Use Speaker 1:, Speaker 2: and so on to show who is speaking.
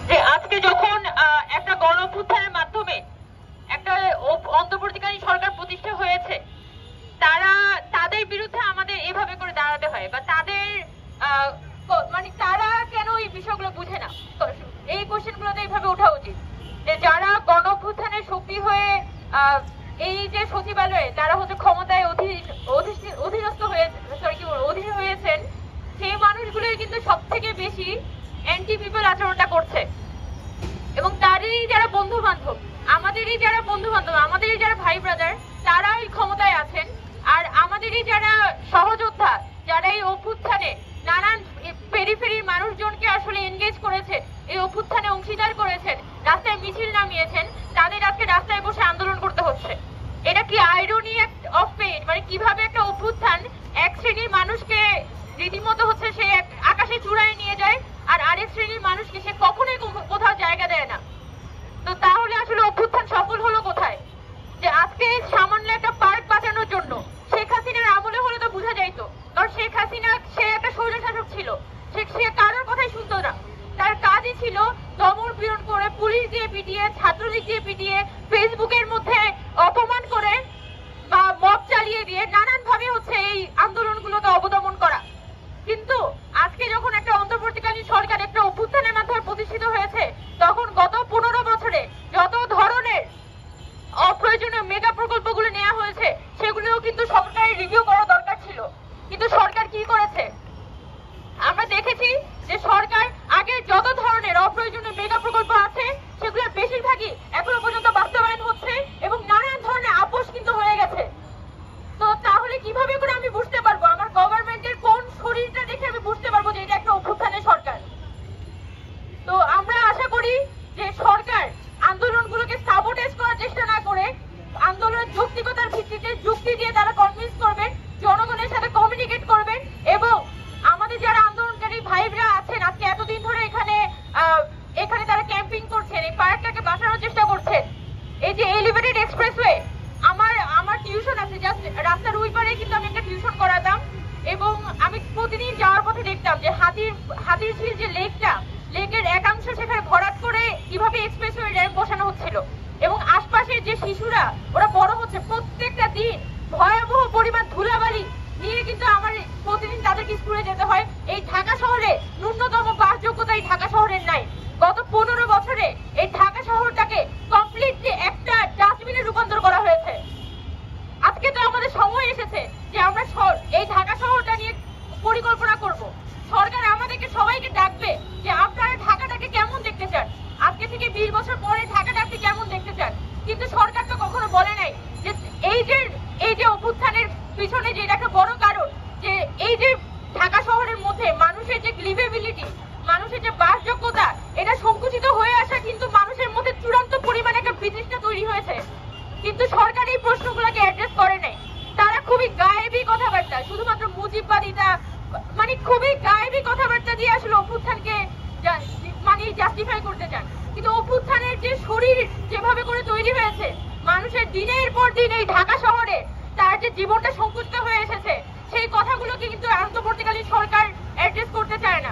Speaker 1: যে আজকে যখন একটা গণঅভ্যুত্থানের মাধ্যমে একটা অন্তর্বর্তীকালীন সরকার প্রতিষ্ঠা হয়েছে, তাদের বিরুদ্ধে আমাদের এভাবে করে দাঁড়াতে হয়, বা তাদের মানে তারা কেন এই বিষয়গুলো বুঝে না, এই কোশ্চেনগুলোতে এইভাবে ওঠা উচিত। যে যারা গণঅভ্যুত্থানের শক্তি হয়ে এই যে সচিবালয়ে তারা হচ্ছে ক্ষমতায় অধীনস্থ হয়েছেন, সেই মানুষগুলোই কিন্তু সব থেকে বেশি অ্যান্টি পিপল আচরণটা করছে। এবং তাদেরই যারা বন্ধু বান্ধব, আমাদেরই যারা বন্ধু বান্ধব, আমাদেরই যারা ভাই ব্রাদার, তারা ওই ক্ষমতায় আছেন। আর আমাদেরই যারা সহযোদ্ধা, যারা এই অভ্যুত্থানে নানান পেরিফেরির মানুষজনকে আসলে এনগেজ করেছেন, এই অভ্যুত্থানে অংশীদার করেছেন, রাস্তায় মিছিল নামিয়েছেন, তাদের আজকে রাস্তায় বসে আন্দোলন করতে হচ্ছে। এটা কি আইরনি অফ ফেট? মানে কিভাবে একটা অভ্যুত্থান এক শ্রেণীর মানুষকে রীতিমতো হচ্ছে সে আকাশে চূড়ায় নিয়ে যায়, আর আরেক শ্রেণীর মানুষকে সে কখনোই কোথাও জায়গা দেয় না। তো তাহলে আসলে অভ্যুত্থান সফল হলো কোথায়? যে আজকে সামান্য একটা পার্ক বাঁচানোর জন্য, শেখ হাসিনার আমলে হলে তো বোঝা যাইতো, কারণ শেখ হাসিনা সে একটা স্বৈরশাসক ছিল, সে কারোর কথাই শুনতো না। তার কাজই ছিল দমন পীড়ন করে, পুলিশ দিয়ে পিটিয়ে, ছাত্রলীগ দিয়ে পিটিয়ে, ফেসবুকের মধ্যে অপমান করে বা মব চালিয়ে দিয়ে নানান ভাবে হচ্ছে এই আন্দোলনগুলোকে অবদমন করা। কিন্তু আজকে যখন একটা অন্তর্বর্তীকালীন সরকার একটা অভ্যুত্থানের মাধ্যমে প্রতিষ্ঠিত হয়েছে, তখন গত 15 বছরে যত ধরনের অপ্রয়োজনীয় মেগা প্রকল্পগুলো নেওয়া হয়েছে, সেগুলোও কিন্তু সরকারের রিভিউ করা দরকার ছিল। কিন্তু সরকার কি করেছে? আমরা দেখেছি যে সরকার আগে যত ধরনের অপ্রয়োজনীয় মেগা প্রকল্প আছে, সেগুলোর বেশিরভাগই এখনো পর্যন্ত বাস্তবায়ন হচ্ছে এবং নানান ধরনের আপোষ কিন্তু হয়ে গেছে। তো তাহলে কিভাবে করে আমি বুঝতে পারবো, আমার গভর্নমেন্টের কোন শরীরটা দেখে আমি বুঝতে পারবো যে এটা একটা অভ্যুত্থানের সরকার? তো আমরা আশা করি যে সরকার আন্দোলনগুলোকে সাবোটেজ করার চেষ্টা না করে, আন্দোলনের যৌক্তিকতার ভিত্তিতে যুক্তি দিয়ে তারা কনভিন্স করবেন, জনগণের সাথে কমিউনিকেট করবেন, এবং আমাদের যারা আন্দোলনকারী ভাইরা আছেন আজকে এতদিন ধরে এখানে তারা ক্যাম্পিং করছেন, এই পার্কটাকে বাঁচানোর চেষ্টা করছেন। এই যে এলিভেটেড এক্সপ্রেসওয়ে, আমার টিউশন আছে জাস্ট রাস্তার ওই পারে, কিন্তু আমি একটা টিউশন করাতাম, এবং আমি প্রতিদিন যাওয়ার পথে দেখতাম যে হাতির ঝিল যে লেকের একাংশ সেখানে ভরাট করে কিভাবে এক্সপ্রেসওয়ে র্যাম্প বসানো হচ্ছিল, এবং আশপাশের যে শিশুরা ওরা বড় হচ্ছে, প্রত্যেকটা দিন ভয়াবহ পরিমাণ ধুলাবালি নিয়ে কিন্তু আমার প্রতিদিন তাদেরকে স্কুলে যেতে হয়। এই ঢাকা শহরে ন্যূনতম বাসযোগ্যতা এই ঢাকা শহরের নাই। গত 15 বছরে এই ঢাকা শহরটাকে কমপ্লিটলি একটা ডাস্টবিনে রূপান্তর করা হয়েছে। আজকে তো আমাদের সময় এসেছে যে আমরা এই ঢাকা শহরটা নিয়ে পরিকল্পনা করব। সরকার আমাদেরকে সবাইকে ডাকবে যে আপনারা ঢাকাটাকে কেমন দেখতে চান, আজকে থেকে 20 বছর পরে ঢাকাটা আপনি কেমন দেখতে চান। কিন্তু সরকার তো কখনো বলে নাই যে এই যে অভ্যুত্থানের পিছনে যে একটা বড় কারণ, যে এই যে ঢাকা শহরের মধ্যে মানুষের যে লিভেবিলিটি, মানুষের যে বাসযোগ্যতা, এটা সংকুচিত হয়ে আসা কিন্তু মানুষের মধ্যে চূড়ান্ত পরিমাণে একটা বিতৃষ্ণা তৈরি হয়েছে। কিন্তু সরকার এই প্রশ্নগুলোকে অ্যাড্রেস করে নাই। তারা খুবই গায়েবী কথাবার্তা, শুধুমাত্র মুজিববাদিতা, মানে খুবই গায়েবী কথাবার্তা দিয়ে আসলে অভ্যুত্থানকে মানে জাস্টিফাই করতে চান। কিন্তু অভ্যুত্থানের যে শরীর যেভাবে করে তৈরি হয়েছে, মানুষের দিনের পর দিন এই ঢাকা শহরে তার যে জীবনটা সংকুচিত হয়ে এসেছে, সেই কথাগুলোকে কিন্তু অন্তর্বর্তীকালীন সরকার অ্যাড্রেস করতে চায় না।